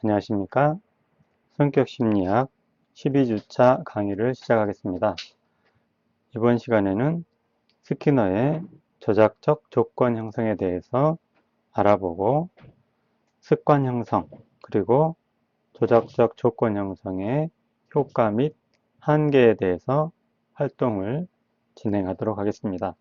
안녕하십니까. 성격심리학 12주차 강의를 시작하겠습니다. 이번 시간에는 스키너의 조작적 조건 형성에 대해서 알아보고 습관 형성, 그리고 조작적 조건 형성의 효과 및 한계에 대해서 활동을 진행하도록 하겠습니다.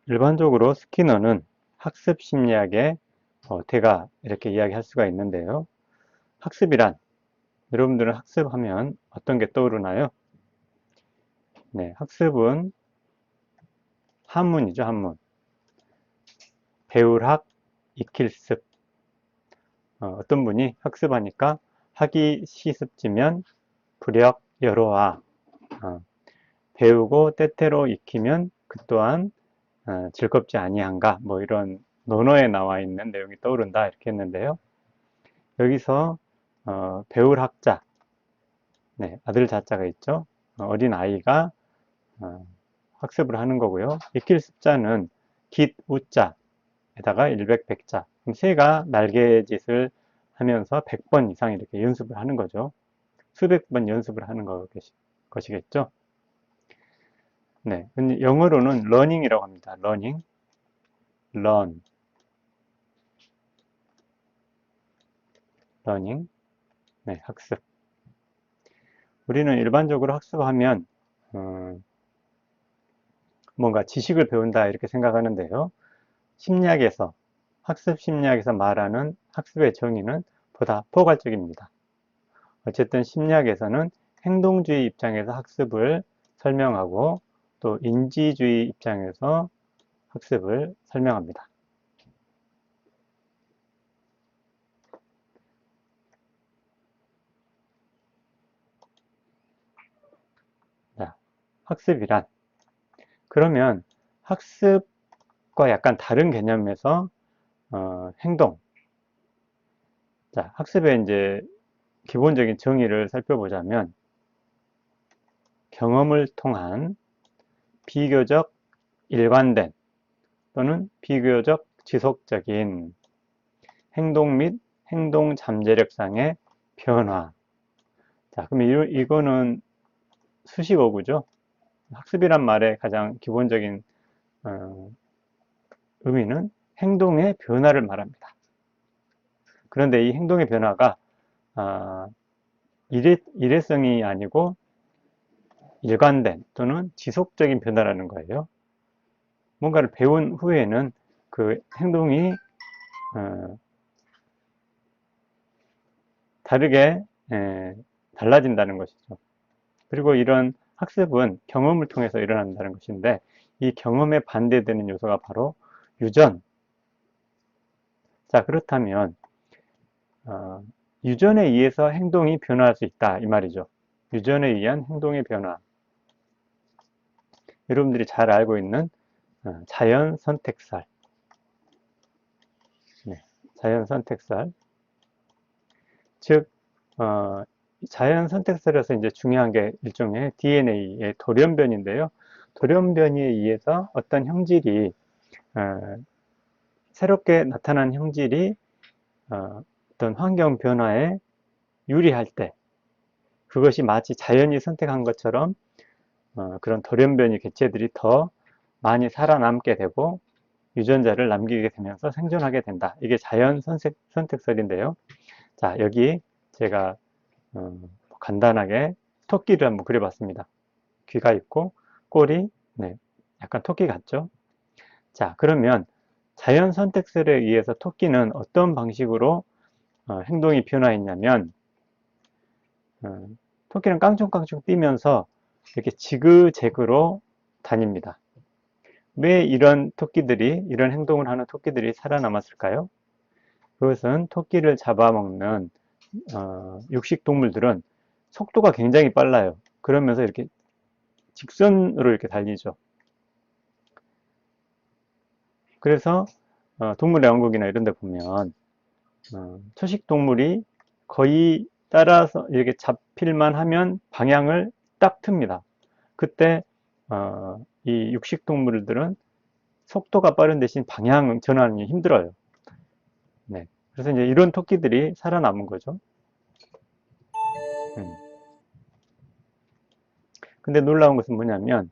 일반적으로 스키너는 학습 심리학의 대가 이렇게 이야기할 수가 있는데요. 학습이란, 여러분들은 학습하면 어떤 게 떠오르나요? 네, 학습은 한문이죠, 한문. 배울 학, 익힐 습. 어떤 분이 학습하니까 학이 시습지면 불역 여로와. 배우고 때때로 익히면 그 또한 즐겁지 아니한가, 뭐 이런 논어에 나와 있는 내용이 떠오른다 이렇게 했는데요. 여기서 배울 학자, 네, 아들 자자가 있죠. 어린 아이가 학습을 하는 거고요. 익힐 습자는 깃, 우자에다가 일백, 백자. 그럼 새가 날개짓을 하면서 100번 이상 이렇게 연습을 하는 거죠. 수백 번 연습을 하는 것이겠죠. 네, 영어로는 learning이라고 합니다. learning, learn, learning, 네, 학습. 우리는 일반적으로 학습하면 뭔가 지식을 배운다 이렇게 생각하는데요. 심리학에서, 학습 심리학에서 말하는 학습의 정의는 보다 포괄적입니다. 어쨌든 심리학에서는 행동주의 입장에서 학습을 설명하고 또 인지주의 입장에서 학습을 설명합니다. 자, 학습이란, 그러면 학습과 약간 다른 개념에서 행동. 자, 학습의 이제 기본적인 정의를 살펴보자면 경험을 통한 비교적 일관된 또는 비교적 지속적인 행동 및 행동 잠재력상의 변화. 자, 그럼 이거는 수식어구죠. 학습이란 말의 가장 기본적인 의미는 행동의 변화를 말합니다. 그런데 이 행동의 변화가 일회성이 아니고 일관된 또는 지속적인 변화라는 거예요. 뭔가를 배운 후에는 그 행동이 다르게 달라진다는 것이죠. 그리고 이런 학습은 경험을 통해서 일어난다는 것인데, 이 경험에 반대되는 요소가 바로 유전. 자, 그렇다면 유전에 의해서 행동이 변화할 수 있다 이 말이죠. 유전에 의한 행동의 변화. 여러분들이 잘 알고 있는 자연 선택살. 네, 자연 선택살. 즉 자연 선택살에서 이제 중요한 게 일종의 DNA의 돌연변인데요. 돌연변이에 의해서 어떤 형질이 새롭게 나타난 형질이 어떤 환경 변화에 유리할 때, 그것이 마치 자연이 선택한 것처럼 그런 돌연변이 개체들이 더 많이 살아남게 되고 유전자를 남기게 되면서 생존하게 된다. 이게 자연 선택설인데요. 자, 여기 제가 간단하게 토끼를 한번 그려봤습니다. 귀가 있고 꼬리, 네, 약간 토끼 같죠? 자, 그러면 자연 선택설에 의해서 토끼는 어떤 방식으로 행동이 변화했냐면 토끼는 깡충깡충 뛰면서 이렇게 지그재그로 다닙니다. 왜 이런 행동을 하는 토끼들이 살아남았을까요? 그것은 토끼를 잡아먹는 육식 동물들은 속도가 굉장히 빨라요. 그러면서 이렇게 직선으로 이렇게 달리죠. 그래서 동물의 왕국이나 이런 데 보면 초식 동물이 거의 따라서 이렇게 잡힐만 하면 방향을 딱 틉니다. 그때 이 육식 동물들은 속도가 빠른 대신 방향 전환이 힘들어요. 네. 그래서 이제 이런 토끼들이 살아남은 거죠. 근데 놀라운 것은 뭐냐면,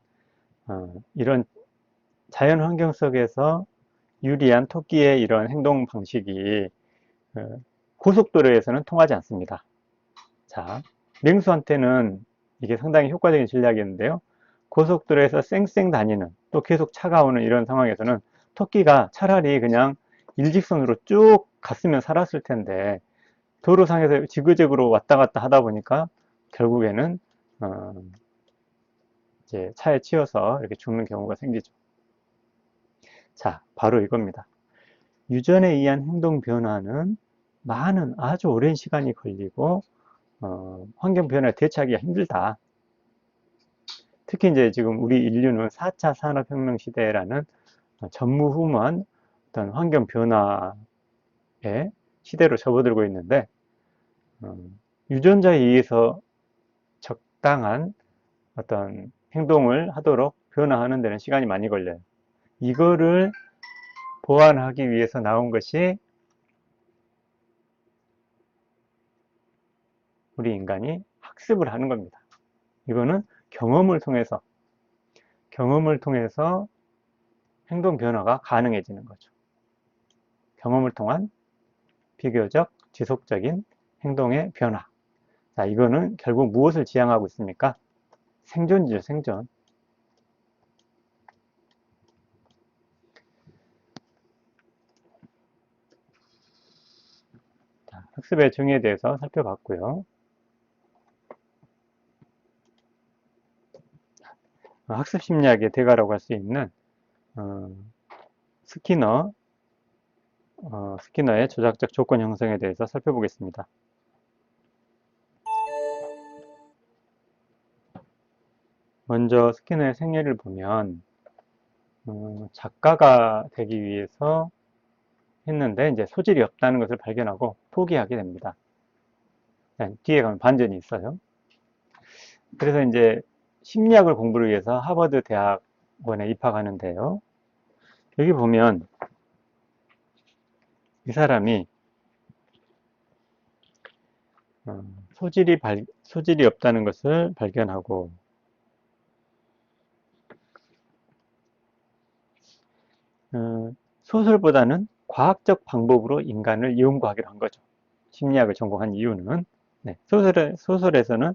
이런 자연 환경 속에서 유리한 토끼의 이런 행동 방식이 고속도로에서는 통하지 않습니다. 자, 맹수한테는 이게 상당히 효과적인 전략이었는데요. 고속도로에서 쌩쌩 다니는, 또 계속 차가 오는 이런 상황에서는 토끼가 차라리 그냥 일직선으로 쭉 갔으면 살았을 텐데, 도로상에서 지그재그로 왔다 갔다 하다 보니까 결국에는 이제 차에 치여서 이렇게 죽는 경우가 생기죠. 자, 바로 이겁니다. 유전에 의한 행동 변화는 많은 아주 오랜 시간이 걸리고 환경 변화에 대처하기가 힘들다. 특히 이제 지금 우리 인류는 4차 산업혁명 시대라는 전무후무한 어떤 환경 변화의 시대로 접어들고 있는데 유전자에 의해서 적당한 어떤 행동을 하도록 변화하는 데는 시간이 많이 걸려요. 이거를 보완하기 위해서 나온 것이 우리 인간이 학습을 하는 겁니다. 이거는 경험을 통해서 행동 변화가 가능해지는 거죠. 경험을 통한 비교적 지속적인 행동의 변화. 자, 이거는 결국 무엇을 지향하고 있습니까? 생존이죠, 생존. 자, 학습의 정의에 대해서 살펴봤고요. 학습 심리학의 대가라고 할 수 있는 스키너의 조작적 조건 형성에 대해서 살펴보겠습니다. 먼저 스키너의 생애를 보면 작가가 되기 위해서 했는데 이제 소질이 없다는 것을 발견하고 포기하게 됩니다. 뒤에 가면 반전이 있어요. 그래서 이제 심리학을 공부를 위해서 하버드 대학원에 입학하는데요. 여기 보면 이 사람이 소질이 없다는 것을 발견하고 소설보다는 과학적 방법으로 인간을 연구하기로 한 거죠. 심리학을 전공한 이유는 소설에서는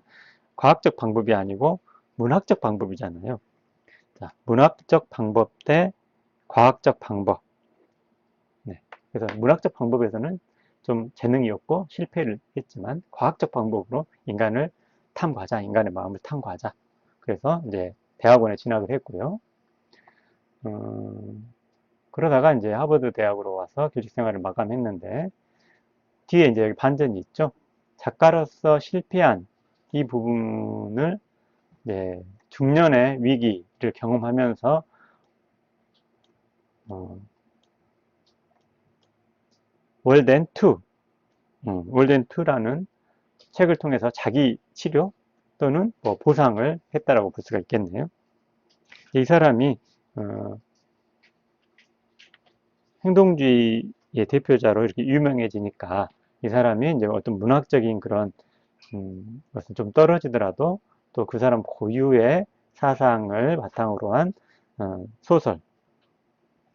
과학적 방법이 아니고 문학적 방법이잖아요. 자, 문학적 방법 대 과학적 방법. 네, 그래서 문학적 방법에서는 좀 재능이 없고 실패를 했지만 과학적 방법으로 인간을 탐구하자, 인간의 마음을 탐구하자. 그래서 이제 대학원에 진학을 했고요. 그러다가 이제 하버드 대학으로 와서 교직 생활을 마감했는데 뒤에 이제 여기 반전이 있죠. 작가로서 실패한 이 부분을 이제 중년의 위기를 경험하면서 월덴2라는 책을 통해서 자기 치료 또는 뭐 보상을 했다라고 볼 수가 있겠네요. 이 사람이 행동주의의 대표자로 이렇게 유명해지니까 이 사람이 이제 어떤 문학적인 그런 것은 좀 떨어지더라도 또 그 사람 고유의 사상을 바탕으로 한 소설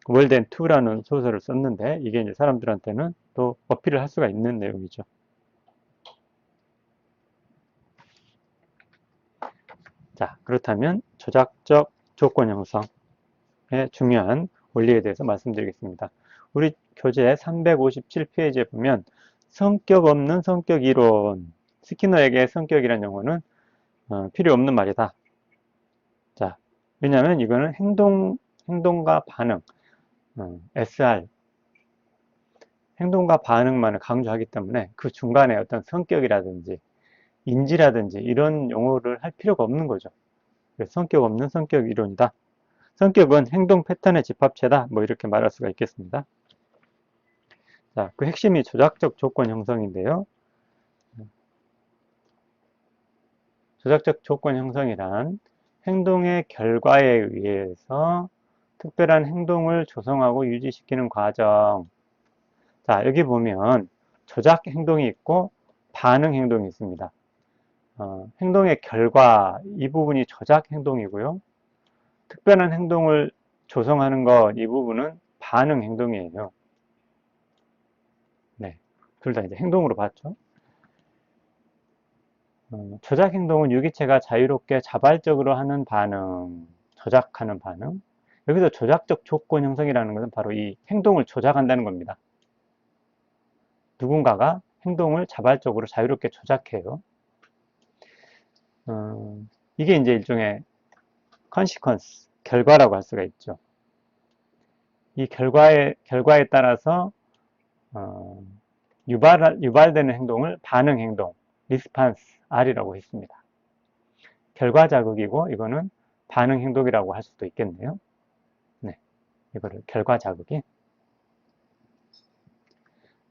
월덴2라는 소설을 썼는데 이게 이제 사람들한테는 또 어필을 할 수가 있는 내용이죠. 자, 그렇다면 조작적 조건 형성의 중요한 원리에 대해서 말씀드리겠습니다. 우리 교재 357페이지에 보면 성격 없는 성격 이론, 스키너에게 성격이라는 용어는 필요 없는 말이다. 자, 왜냐하면 이거는 행동과 반응, SR, 행동과 반응만을 강조하기 때문에 그 중간에 어떤 성격이라든지 인지라든지 이런 용어를 할 필요가 없는 거죠. 그래서 성격 없는 성격 이론이다. 성격은 행동 패턴의 집합체다. 뭐 이렇게 말할 수가 있겠습니다. 자, 그 핵심이 조작적 조건 형성인데요. 조작적 조건 형성이란 행동의 결과에 의해서 특별한 행동을 조성하고 유지시키는 과정. 자, 여기 보면 조작 행동이 있고 반응 행동이 있습니다. 행동의 결과, 이 부분이 조작 행동이고요. 특별한 행동을 조성하는 것, 이 부분은 반응 행동이에요. 네, 둘 다 이제 행동으로 봤죠. 조작 행동은 유기체가 자유롭게 자발적으로 하는 반응, 조작하는 반응. 여기서 조작적 조건 형성이라는 것은 바로 이 행동을 조작한다는 겁니다. 누군가가 행동을 자발적으로 자유롭게 조작해요. 이게 이제 일종의 consequence, 결과라고 할 수가 있죠. 이 결과에 따라서 유발되는 행동을 반응 행동, response, R이라고 했습니다. 결과 자극이고 이거는 반응 행동이라고 할 수도 있겠네요. 네, 이거를 결과 자극이.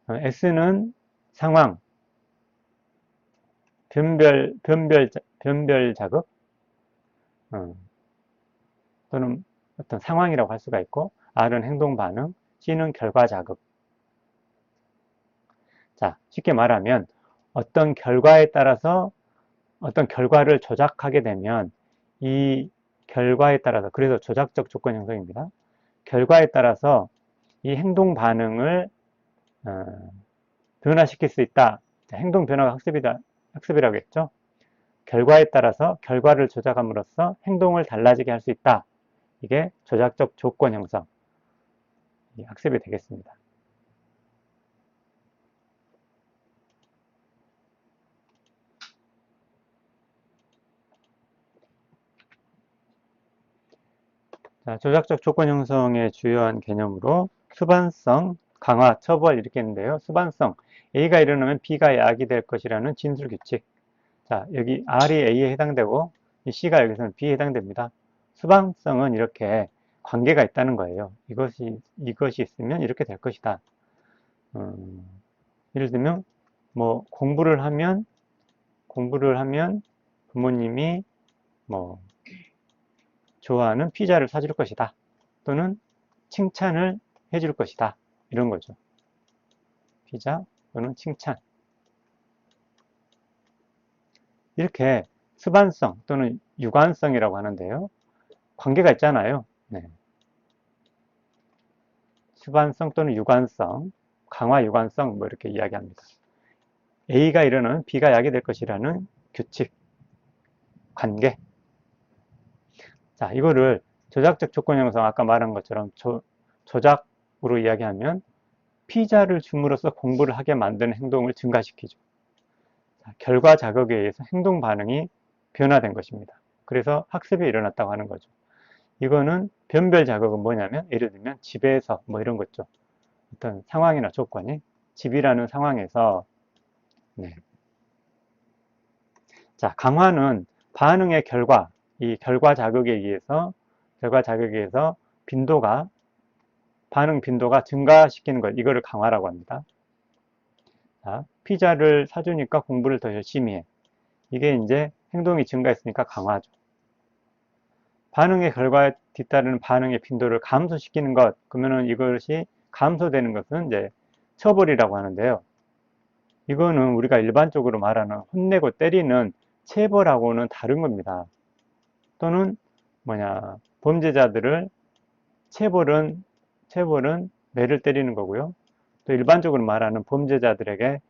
S는 상황, 변별 자극, 또는 어떤 상황이라고 할 수가 있고, R은 행동 반응, C는 결과 자극. 자, 쉽게 말하면 어떤 결과에 따라서 어떤 결과를 조작하게 되면 이 결과에 따라서, 그래서 조작적 조건 형성입니다. 결과에 따라서 이 행동 반응을 변화시킬 수 있다. 행동 변화가 학습이라고 했죠. 결과에 따라서 결과를 조작함으로써 행동을 달라지게 할 수 있다. 이게 조작적 조건 형성, 학습이 되겠습니다. 자, 조작적 조건 형성의 주요한 개념으로 수반성, 강화, 처벌 이렇게 했는데요. 수반성, A가 일어나면 B가 약이 될 것이라는 진술 규칙. 자, 여기 R이 A에 해당되고 이 C가 여기서는 B에 해당됩니다. 수반성은 이렇게 관계가 있다는 거예요. 이것이 있으면 이렇게 될 것이다. 예를 들면 뭐 공부를 하면 부모님이 뭐 좋아하는 피자를 사줄 것이다. 또는 칭찬을 해줄 것이다. 이런 거죠. 피자 또는 칭찬. 이렇게 수반성 또는 유관성이라고 하는데요. 관계가 있잖아요. 네. 수반성 또는 유관성, 강화 유관성 뭐 이렇게 이야기합니다. A가 이르는 B가 약이 될 것이라는 규칙, 관계. 자, 이거를 조작적 조건 형성, 아까 말한 것처럼 조작으로 이야기하면 피자를 줌으로써 공부를 하게 만드는 행동을 증가시키죠. 자, 결과 자극에 의해서 행동 반응이 변화된 것입니다. 그래서 학습이 일어났다고 하는 거죠. 이거는 변별 자극은 뭐냐면 예를 들면 집에서 뭐 이런 거죠. 어떤 상황이나 조건이 집이라는 상황에서 네. 자, 강화는 반응의 결과, 이 결과 자극에 의해서 반응 빈도가 증가시키는 것, 이거를 강화라고 합니다. 자, 피자를 사주니까 공부를 더 열심히 해. 이게 이제 행동이 증가했으니까 강화죠. 반응의 결과에 뒤따르는 반응의 빈도를 감소시키는 것, 그러면은 이것이 감소되는 것은 이제 처벌이라고 하는데요. 이거는 우리가 일반적으로 말하는 혼내고 때리는 체벌하고는 다른 겁니다. 또는 범죄자들을 체벌은 매를 때리는 거고요. 또 일반적으로 말하는 범죄자들에게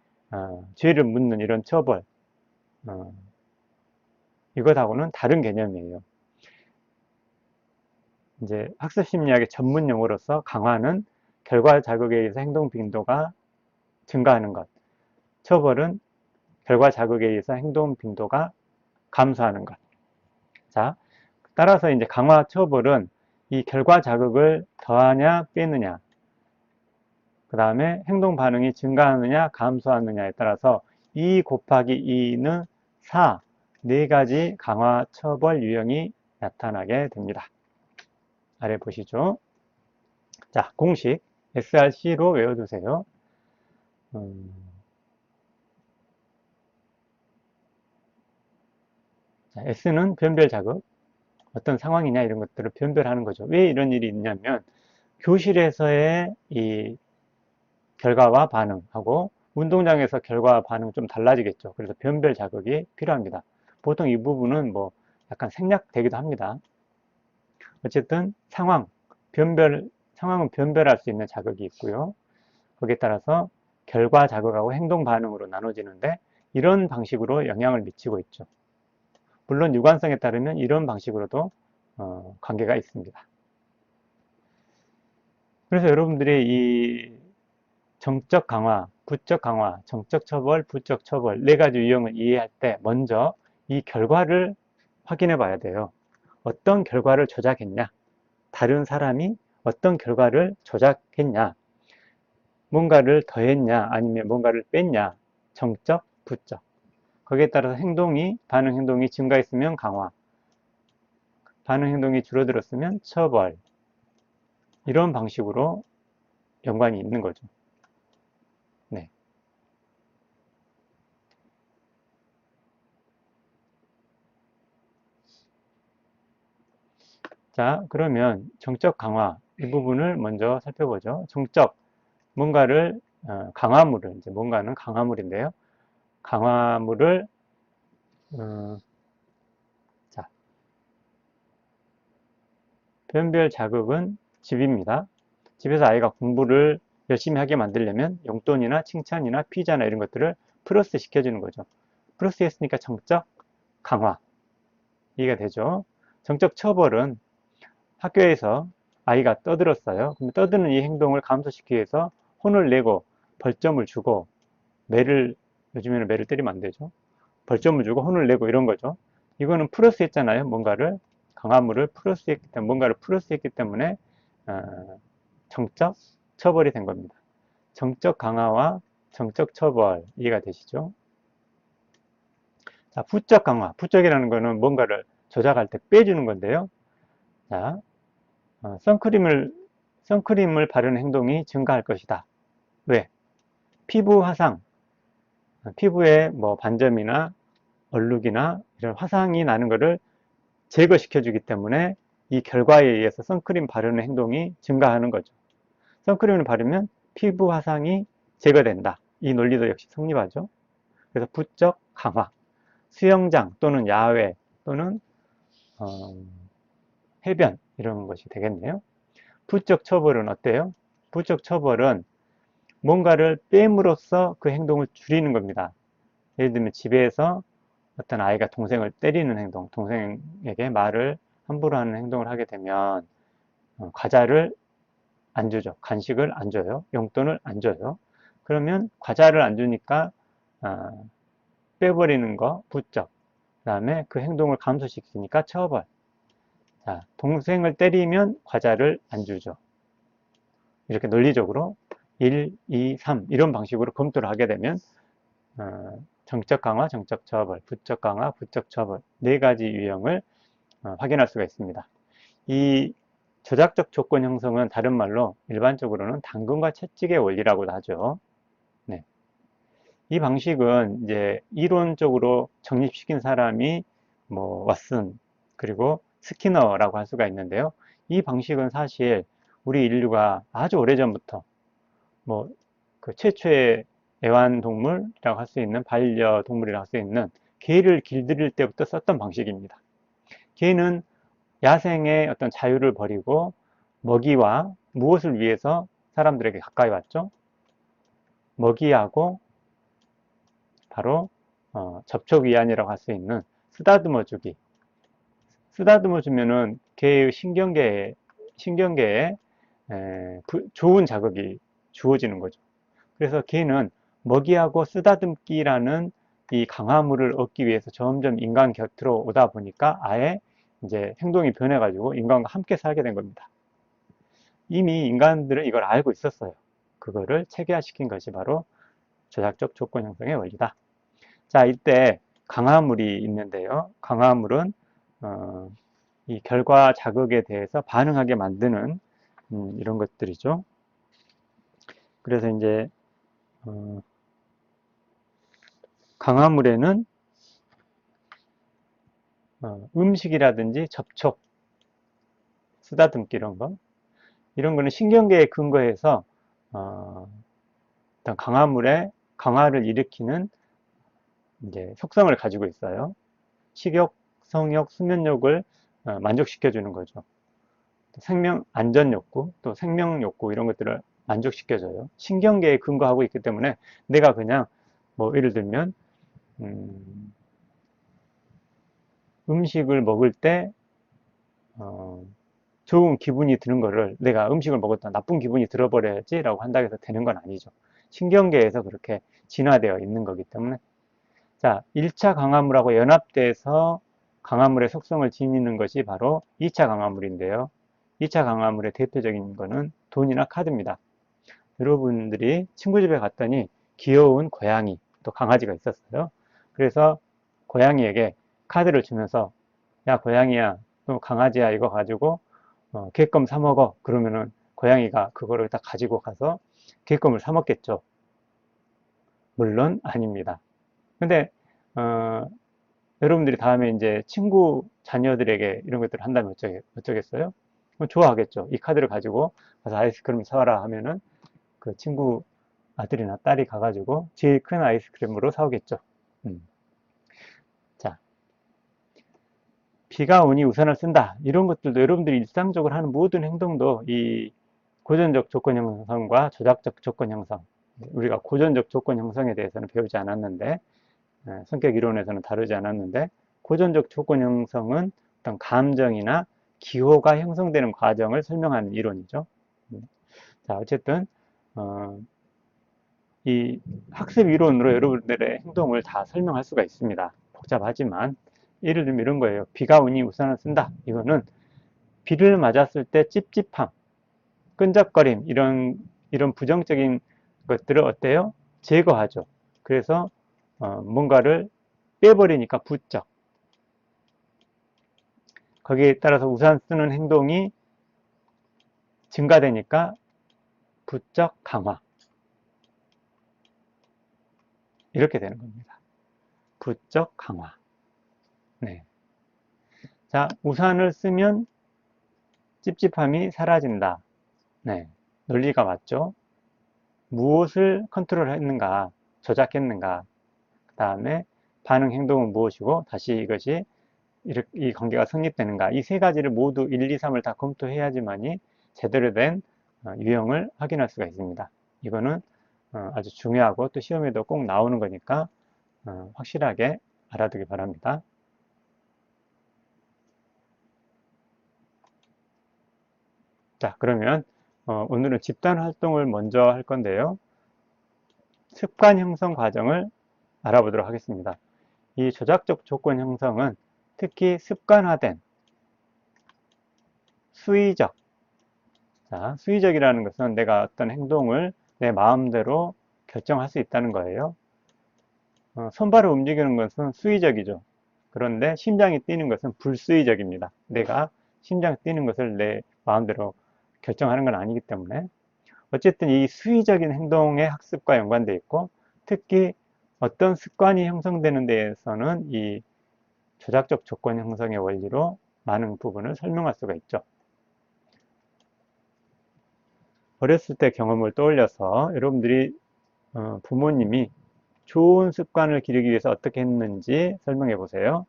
죄를 묻는 이런 처벌, 이것하고는 다른 개념이에요. 이제 학습심리학의 전문 용어로서 강화는 결과 자극에 의해서 행동 빈도가 증가하는 것, 처벌은 결과 자극에 의해서 행동 빈도가 감소하는 것. 자, 따라서 이제 강화 처벌은 이 결과 자극을 더하냐 빼느냐, 그 다음에 행동 반응이 증가하느냐 감소하느냐에 따라서 2 곱하기 2는 4, 네 가지 강화 처벌 유형이 나타나게 됩니다. 아래 보시죠. 자, 공식 SRC로 외워두세요. 자, S는 변별 자극, 어떤 상황이냐 이런 것들을 변별하는 거죠. 왜 이런 일이 있냐면 교실에서의 이 결과와 반응하고 운동장에서 결과와 반응 좀 달라지겠죠. 그래서 변별 자극이 필요합니다. 보통 이 부분은 뭐 약간 생략되기도 합니다. 어쨌든 상황은 변별할 수 있는 자극이 있고요. 거기에 따라서 결과 자극하고 행동 반응으로 나눠지는데 이런 방식으로 영향을 미치고 있죠. 물론 유관성에 따르면 이런 방식으로도 관계가 있습니다. 그래서 여러분들이 이 정적 강화, 부적 강화, 정적 처벌, 부적 처벌 네 가지 유형을 이해할 때 먼저 이 결과를 확인해 봐야 돼요. 어떤 결과를 조작했냐? 다른 사람이 어떤 결과를 조작했냐? 뭔가를 더했냐? 아니면 뭔가를 뺐냐? 정적, 부적. 거기에 따라서 반응 행동이 증가했으면 강화, 반응 행동이 줄어들었으면 처벌. 이런 방식으로 연관이 있는 거죠. 네. 자, 그러면 정적 강화 이 부분을 먼저 살펴보죠. 정적, 뭔가를 강화물을 이제 뭔가는 강화물인데요. 강화물을 자, 변별 자극은 집입니다. 집에서 아이가 공부를 열심히 하게 만들려면 용돈이나 칭찬이나 피자나 이런 것들을 플러스 시켜주는 거죠. 플러스 했으니까 정적 강화 이해가 되죠. 정적 처벌은 학교에서 아이가 떠들었어요. 그럼 떠드는 이 행동을 감소시키기 위해서 혼을 내고 벌점을 주고 요즘에는 매를 때리면 안 되죠. 벌점을 주고 혼을 내고 이런 거죠. 이거는 플러스 했잖아요. 강화물을 플러스 했기 때문에, 뭔가를 플러스 했기 때문에, 정적 처벌이 된 겁니다. 정적 강화와 정적 처벌, 이해가 되시죠? 자, 부적 강화. 부적이라는 거는 뭔가를 조작할 때 빼주는 건데요. 자, 선크림을 바르는 행동이 증가할 것이다. 왜? 피부 화상, 피부에 뭐 반점이나 얼룩이나 이런 화상이 나는 것을 제거시켜 주기 때문에 이 결과에 의해서 선크림 바르는 행동이 증가하는 거죠. 선크림을 바르면 피부 화상이 제거된다. 이 논리도 역시 성립하죠. 그래서 부적 강화, 수영장 또는 야외 또는 어, 해변 이런 것이 되겠네요. 부적 처벌은 어때요? 부적 처벌은 뭔가를 뺨으로써 그 행동을 줄이는 겁니다. 예를 들면 집에서 어떤 아이가 동생을 때리는 행동, 동생에게 말을 함부로 하는 행동을 하게 되면 과자를 안 주죠. 간식을 안 줘요. 용돈을 안 줘요. 그러면 과자를 안 주니까 빼버리는 거 부적. 그 다음에 그 행동을 감소시키니까 처벌. 자, 동생을 때리면 과자를 안 주죠. 이렇게 논리적으로 1, 2, 3 이런 방식으로 검토를 하게 되면 정적 강화, 정적 처벌, 부적 강화, 부적 처벌 네 가지 유형을 확인할 수가 있습니다. 이 저작적 조건 형성은 다른 말로 일반적으로는 당근과 채찍의 원리라고도 하죠. 네. 이 방식은 이제 이론적으로 정립시킨 사람이 뭐 왓슨 그리고 스키너라고 할 수가 있는데요. 이 방식은 사실 우리 인류가 아주 오래전부터 뭐 그 최초의 애완동물이라고 할 수 있는 반려동물이라고 할 수 있는 개를 길들일 때부터 썼던 방식입니다. 개는 야생의 어떤 자유를 버리고 먹이와 무엇을 위해서 사람들에게 가까이 왔죠? 먹이하고 바로 접촉위안이라고 할 수 있는 쓰다듬어 주기. 쓰다듬어 주면은 개의 신경계에 좋은 자극이 주어지는 거죠. 그래서 개는 먹이하고 쓰다듬기라는 이 강화물을 얻기 위해서 점점 인간 곁으로 오다 보니까 아예 이제 행동이 변해가지고 인간과 함께 살게 된 겁니다. 이미 인간들은 이걸 알고 있었어요. 그거를 체계화시킨 것이 바로 조작적 조건 형성의 원리다. 자, 이때 강화물이 있는데요. 강화물은 이 결과 자극에 대해서 반응하게 만드는 이런 것들이죠. 그래서 이제 강화물에는 음식이라든지 접촉, 쓰다듬기 이런 거는 신경계에 근거해서 어떤 강화물의 강화를 일으키는 이제 속성을 가지고 있어요. 식욕, 성욕, 수면욕을 만족시켜 주는 거죠. 생명 안전 욕구, 또 생명 욕구 이런 것들을 만족시켜 줘요. 신경계에 근거하고 있기 때문에 내가 그냥 뭐 예를 들면 음식을 먹을 때 좋은 기분이 드는 거를 내가 음식을 먹었다 나쁜 기분이 들어버려야지 라고 한다고 해서 되는 건 아니죠. 신경계에서 그렇게 진화되어 있는 거기 때문에. 자, 1차 강화물하고 연합돼서 강화물의 속성을 지니는 것이 바로 2차 강화물인데요. 2차 강화물의 대표적인 거는 돈이나 카드입니다. 여러분들이 친구 집에 갔더니 귀여운 고양이 또 강아지가 있었어요. 그래서 고양이에게 카드를 주면서 야 고양이야 너 강아지야 이거 가지고 개껌 사 먹어. 그러면은 고양이가 그거를 딱 가지고 가서 개껌을 사 먹겠죠. 물론 아닙니다. 근데 여러분들이 다음에 이제 친구 자녀들에게 이런 것들을 한다면 어쩌겠어요? 좋아하겠죠. 이 카드를 가지고 가서 아이스크림 사와라 하면은 그 친구 아들이나 딸이 가가지고 제일 큰 아이스크림으로 사오겠죠. 자, 비가 오니 우산을 쓴다. 이런 것들도 여러분들이 일상적으로 하는 모든 행동도 이 고전적 조건 형성과 조작적 조건 형성. 우리가 고전적 조건 형성에 대해서는 배우지 않았는데, 성격 이론에서는 다루지 않았는데, 고전적 조건 형성은 어떤 감정이나 기호가 형성되는 과정을 설명하는 이론이죠. 자, 어쨌든, 이 학습 이론으로 여러분들의 행동을 다 설명할 수가 있습니다. 복잡하지만, 예를 들면 이런 거예요. 비가 오니 우산을 쓴다. 이거는 비를 맞았을 때 찝찝함, 끈적거림, 이런 부정적인 것들을 어때요? 제거하죠. 그래서, 뭔가를 빼버리니까 부쩍. 거기에 따라서 우산 쓰는 행동이 증가되니까 부쩍 강화. 이렇게 되는 겁니다. 부쩍 강화. 네. 자, 우산을 쓰면 찝찝함이 사라진다. 네. 논리가 맞죠? 무엇을 컨트롤했는가, 조작했는가, 그 다음에 반응 행동은 무엇이고, 다시 이것이 이 관계가 성립되는가, 이 세 가지를 모두 1, 2, 3을 다 검토해야지만이 제대로 된 유형을 확인할 수가 있습니다. 이거는 아주 중요하고 또 시험에도 꼭 나오는 거니까 확실하게 알아두기 바랍니다. 자, 그러면 오늘은 집단 활동을 먼저 할 건데요. 습관 형성 과정을 알아보도록 하겠습니다. 이 조작적 조건 형성은 특히 습관화된 수의적, 자, 수의적이라는 것은 내가 어떤 행동을 내 마음대로 결정할 수 있다는 거예요. 손발을 움직이는 것은 수의적이죠. 그런데 심장이 뛰는 것은 불수의적입니다. 내가 심장이 뛰는 것을 내 마음대로 결정하는 건 아니기 때문에 어쨌든 이 수의적인 행동의 학습과 연관되어 있고 특히 어떤 습관이 형성되는 데에서는 이 조작적 조건 형성의 원리로 많은 부분을 설명할 수가 있죠. 어렸을 때 경험을 떠올려서 여러분들이 부모님이 좋은 습관을 기르기 위해서 어떻게 했는지 설명해 보세요.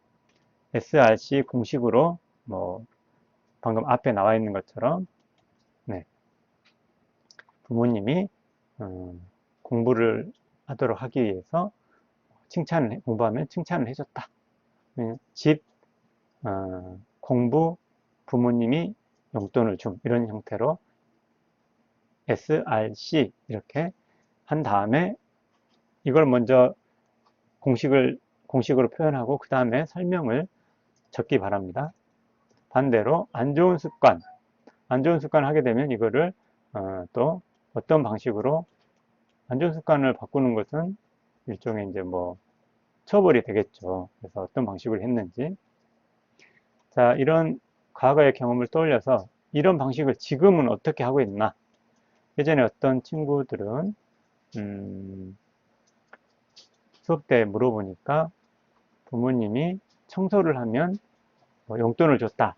SRC 공식으로 뭐 방금 앞에 나와 있는 것처럼 네, 부모님이 공부를 하도록 하기 위해서 공부하면 칭찬을 해줬다. 집 공부 부모님이 용돈을 줌 이런 형태로 SRC 이렇게 한 다음에 이걸 먼저 공식으로 표현하고 그 다음에 설명을 적기 바랍니다. 반대로 안 좋은 습관을 하게 되면 이거를 또 어떤 방식으로 안 좋은 습관을 바꾸는 것은 일종의 이제 뭐 처벌이 되겠죠. 그래서 어떤 방식으로 했는지. 자, 이런 과거의 경험을 떠올려서 이런 방식을 지금은 어떻게 하고 있나. 예전에 어떤 친구들은 수업 때 물어보니까 부모님이 청소를 하면 뭐 용돈을 줬다.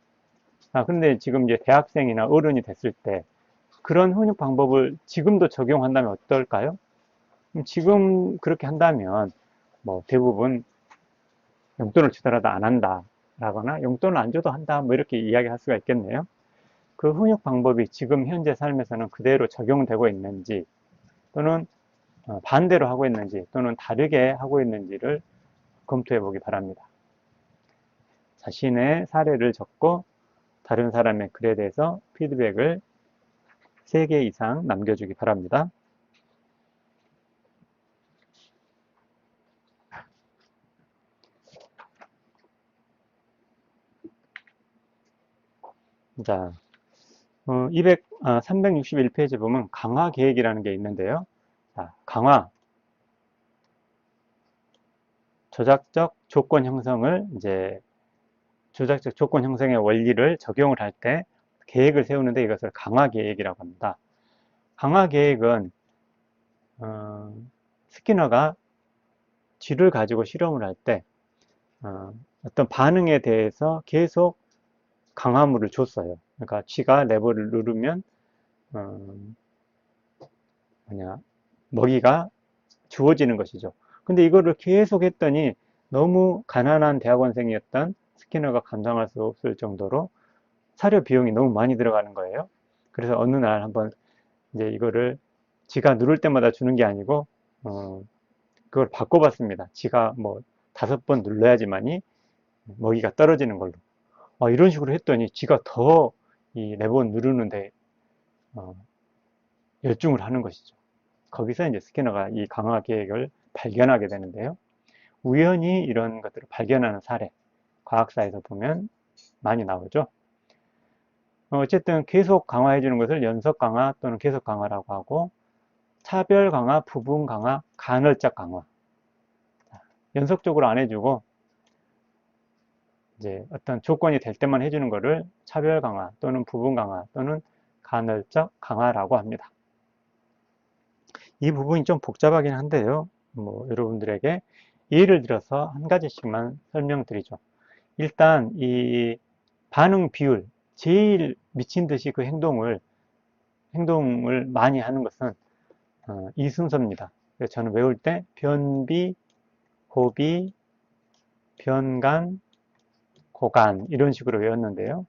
그런데 지금 이제 대학생이나 어른이 됐을 때 그런 훈육 방법을 지금도 적용한다면 어떨까요? 지금 그렇게 한다면 뭐 대부분 용돈을 주더라도 안 한다 라거나 용돈을 안 줘도 한다 뭐 이렇게 이야기할 수가 있겠네요. 그 훈육 방법이 지금 현재 삶에서는 그대로 적용되고 있는지 또는 반대로 하고 있는지 또는 다르게 하고 있는지를 검토해 보기 바랍니다. 자신의 사례를 적고 다른 사람의 글에 대해서 피드백을 3개 이상 남겨주기 바랍니다. 자, 361페이지 보면 강화 계획이라는 게 있는데요. 자, 강화, 조작적 조건 형성을 이제 조작적 조건 형성의 원리를 적용을 할 때 계획을 세우는데 이것을 강화 계획이라고 합니다. 강화 계획은 스키너가 쥐를 가지고 실험을 할 때 어떤 반응에 대해서 계속 강화물을 줬어요. 그러니까 쥐가 레버를 누르면 먹이가 주어지는 것이죠. 근데 이거를 계속 했더니 너무 가난한 대학원생이었던 스키너가 감당할 수 없을 정도로 사료 비용이 너무 많이 들어가는 거예요. 그래서 어느 날 한번 이제 이거를 지가 누를 때마다 주는 게 아니고 그걸 바꿔봤습니다. 지가 뭐 5번 눌러야지만이 먹이가 떨어지는 걸로. 이런 식으로 했더니 지가 더 이 레버 누르는데 열중을 하는 것이죠. 거기서 이제 스키너가 이 강화 계획을 발견하게 되는데요. 우연히 이런 것들을 발견하는 사례, 과학사에서 보면 많이 나오죠. 어쨌든 계속 강화해 주는 것을 연속 강화 또는 계속 강화라고 하고, 차별 강화, 부분 강화, 간헐적 강화. 연속적으로 안 해주고 이제 어떤 조건이 될 때만 해주는 것을 차별 강화 또는 부분 강화 또는 간헐적 강화라고 합니다. 이 부분이 좀 복잡하긴 한데요. 뭐 여러분들에게 예를 들어서 한 가지씩만 설명드리죠. 일단 이 반응 비율, 제일 미친 듯이 그 행동을 많이 하는 것은 이 순서입니다. 그래서 저는 외울 때 변비, 호비, 변간, 고간 이런 식으로 외웠는데요.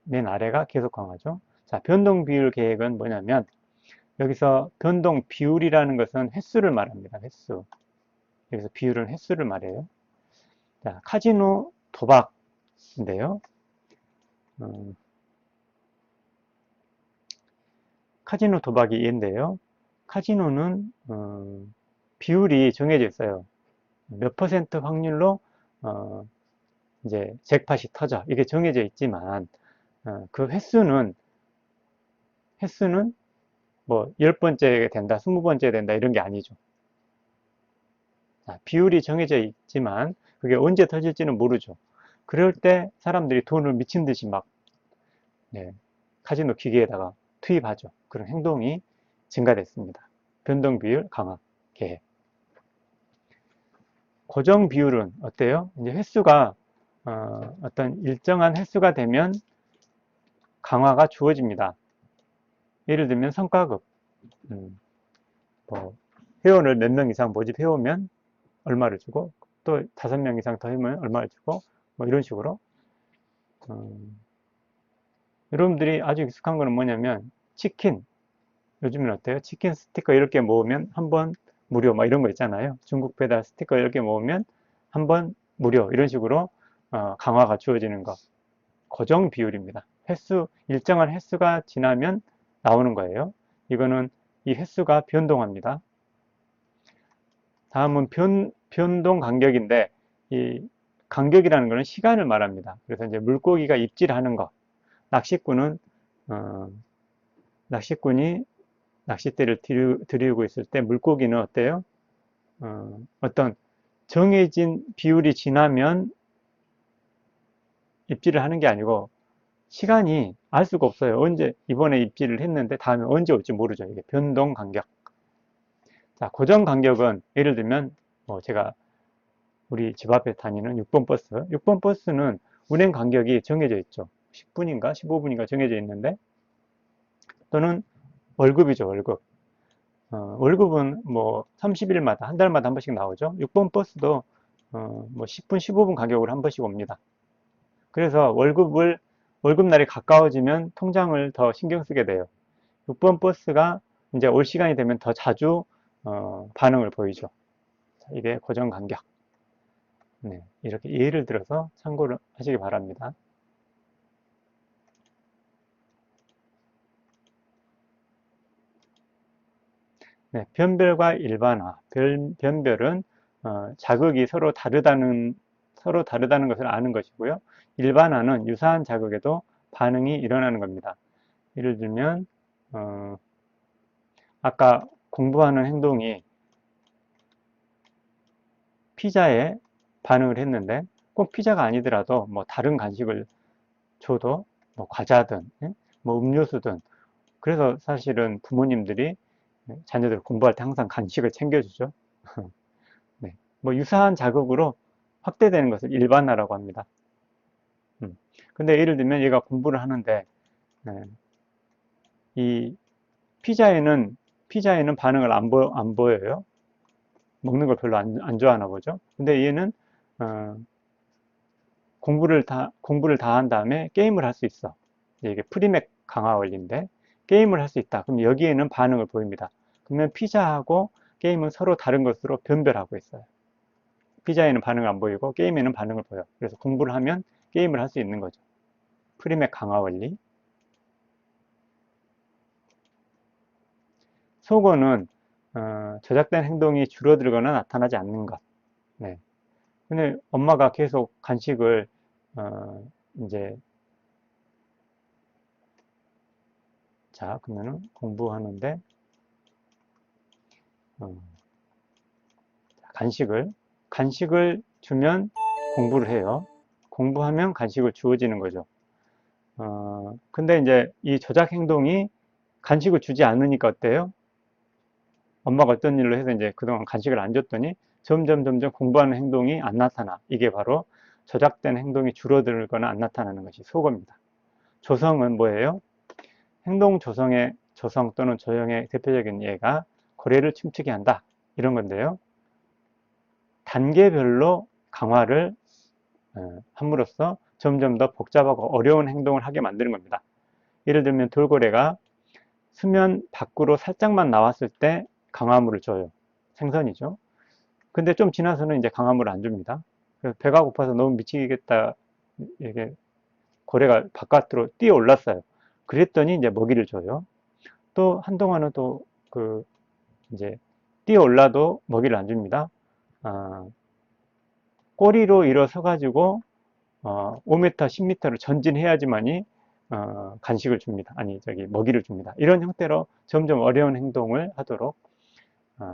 맨 아래가 계속 강화죠. 자, 변동 비율 계획은 뭐냐면 여기서 변동 비율이라는 것은 횟수를 말합니다. 횟수. 여기서 비율은 횟수를 말해요. 자, 카지노 도박인데요. 카지노 도박이 얘인데요. 카지노는 비율이 정해져 있어요. 몇 퍼센트 확률로 이제 잭팟이 터져. 이게 정해져 있지만 그 횟수는 뭐 10번째 된다, 20번째 된다 이런 게 아니죠. 비율이 정해져 있지만 그게 언제 터질지는 모르죠. 그럴 때 사람들이 돈을 미친 듯이 막 카지노 기계에다가 투입하죠. 그런 행동이 증가됐습니다. 변동 비율 강화 계획. 고정 비율은 어때요? 이제 횟수가 어떤 일정한 횟수가 되면 강화가 주어집니다. 예를 들면 성과급, 뭐 회원을 몇 명 이상 모집해 오면 얼마를 주고 또 5명 이상 더 하면 얼마를 주고 뭐 이런 식으로 여러분들이 아주 익숙한 거는 뭐냐면 치킨, 요즘은 어때요? 치킨 스티커 이렇게 모으면 한 번 무료 막 이런 거 있잖아요. 중국 배달 스티커 이렇게 모으면 한 번 무료 이런 식으로 강화가 주어지는 거 고정 비율입니다. 일정한 횟수가 지나면 나오는 거예요. 이거는 이 횟수가 변동합니다. 다음은 변동 간격인데 이 간격이라는 것은 시간을 말합니다. 그래서 이제 물고기가 입질하는 거, 낚시꾼이 낚싯대를 들이우고 있을 때 물고기는 어때요? 어떤 정해진 비율이 지나면 입질을 하는 게 아니고 시간이 알 수가 없어요. 언제 이번에 입질을 했는데 다음에 언제 올지 모르죠. 이게 변동 간격. 자, 고정 간격은 예를 들면 뭐 제가 우리 집 앞에 다니는 6번 버스. 6번 버스는 운행 간격이 정해져 있죠. 10분인가 15분인가 정해져 있는데, 또는 월급이죠, 월급. 월급은 뭐 30일마다, 한 달마다 한 번씩 나오죠. 6번 버스도 뭐 10분, 15분 가격으로 한 번씩 옵니다. 그래서 월급날이 가까워지면 통장을 더 신경 쓰게 돼요. 6번 버스가 이제 올 시간이 되면 더 자주 반응을 보이죠. 이게 고정 간격. 네, 이렇게 예를 들어서 참고를 하시기 바랍니다. 네, 변별과 일반화. 변별은 자극이 서로 다르다는 것을 아는 것이고요. 일반화는 유사한 자극에도 반응이 일어나는 겁니다. 예를 들면 아까 공부하는 행동이 피자에 반응을 했는데, 꼭 피자가 아니더라도 뭐 다른 간식을 줘도, 뭐 과자든 뭐 음료수든, 그래서 사실은 부모님들이 자녀들 공부할 때 항상 간식을 챙겨주죠. 네. 뭐 유사한 자극으로 확대되는 것을 일반화라고 합니다. 근데 예를 들면 얘가 공부를 하는데, 네, 이 피자에는 반응을 안 보여요. 먹는 걸 별로 안 좋아하나 보죠. 근데 얘는 공부를 다 한 다음에 게임을 할 수 있어. 이게 프리맥 강화 원리인데, 게임을 할 수 있다. 그럼 여기에는 반응을 보입니다. 그러면 피자하고 게임은 서로 다른 것으로 변별하고 있어요. 피자에는 반응을 안 보이고 게임에는 반응을 보여. 그래서 공부를 하면 게임을 할 수 있는 거죠. 프리맥 강화 원리. 속어는 저작된 행동이 줄어들거나 나타나지 않는 것. 네. 근데 엄마가 계속 간식을 이제, 자, 그러면은 공부하는데 간식을 주면 공부를 해요. 공부하면 간식을 주어지는 거죠. 근데 이제 이 조작 행동이 간식을 주지 않으니까 어때요? 엄마가 어떤 일로 해서 이제 그동안 간식을 안 줬더니 점점 공부하는 행동이 안 나타나. 이게 바로 조작된 행동이 줄어들거나 안 나타나는 것이 속어입니다. 조성은 뭐예요? 행동 조성의 조성 또는 조형의 대표적인 예가 고래를 춤추게 한다. 이런 건데요. 단계별로 강화를 함으로써 점점 더 복잡하고 어려운 행동을 하게 만드는 겁니다. 예를 들면 돌고래가 수면 밖으로 살짝만 나왔을 때 강화물을 줘요. 생선이죠. 근데 좀 지나서는 이제 강화물을 안 줍니다. 그래서 배가 고파서 너무 미치겠다. 이게 고래가 바깥으로 뛰어 올랐어요. 그랬더니 이제 먹이를 줘요. 또 한동안은 또 이제 뛰어 올라도 먹이를 안 줍니다. 꼬리로 일어서 가지고 5m, 10m를 전진해야지만이 간식을 줍니다. 아니, 먹이를 줍니다. 이런 형태로 점점 어려운 행동을 하도록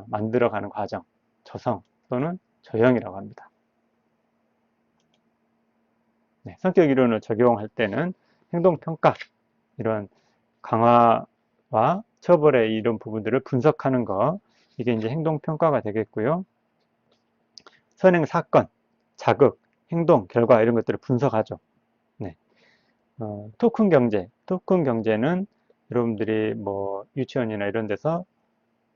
만들어가는 과정, 조성 또는 조형이라고 합니다. 네, 성격 이론을 적용할 때는 행동평가, 이런 강화와 처벌의 이런 부분들을 분석하는 거, 이게 이제 행동평가가 되겠고요. 선행 사건, 자극, 행동, 결과 이런 것들을 분석하죠. 네. 토큰 경제는 여러분들이 뭐 유치원이나 이런 데서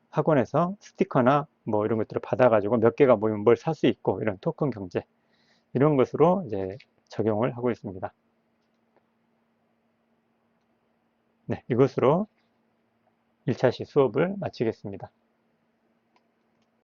학원에서 스티커나 뭐 이런 것들을 받아가지고 몇 개가 모이면 뭘 살 수 있고, 이런 토큰 경제, 이런 것으로 이제 적용을 하고 있습니다. 네, 이것으로 1차시 수업을 마치겠습니다.